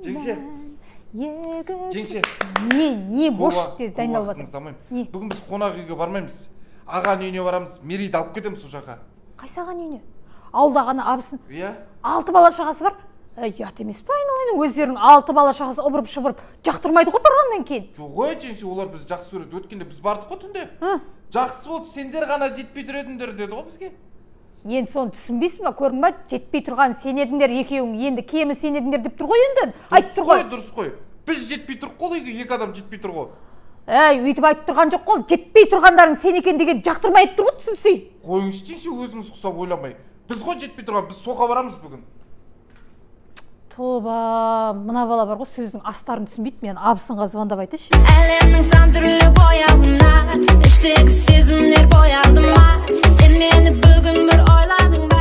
Жеңше. Жеңше. Не бош тез дайындалып жатыр. Бүгін біз қонақ үйге бармаймыз. Ағаның үйіне барамыз. Мерейді алып кетеміз сол жаққа. Қайсы ағаның үйіне? Ауылда ғана абысын. Иә. 6 бала шағасы бар. Ұят емес па айналайын, өздерінің 6 бала шағасы ұрып-шұбырып жақтырмайды ғой тұрғаннан кейін. Жоқ қой, жеңше, олар біз жақсы көреді. Өткенде біз бардық қой түнде. Жақсы болды, сендер ғана жетпей тұр деді ғой бізге. Енді соны түсінбейсің ба, көрдің ба? Жетпей тұрған сен едіңдер, екеуің енді кемі сен едіңдер деп тұр ғой енді. Айтып тұр ғой. Дұрыс қой. Біз жетпей тұрық қой, үйге 2 адам жетпей тұр ғой. Өйтіп айтып тұрған жоқ қой. Жетпей тұрғандарың сен екен деген жақтырмай тұр ғой, түсінсей. Қойыңыз жеңше, өзіңіз ұқсап ойламай. Біз ғой жетпей тұрған, біз соға барамыз бүгін. Тоба, мына бала бар ғой, сөздің астарын түсінбейді. Мен абысынға звондап айтайыншы. Әлемнің сан түрлі бояуына, іштегі сезімдер боялды ма? Сен мені бүгін бір ойладың ба?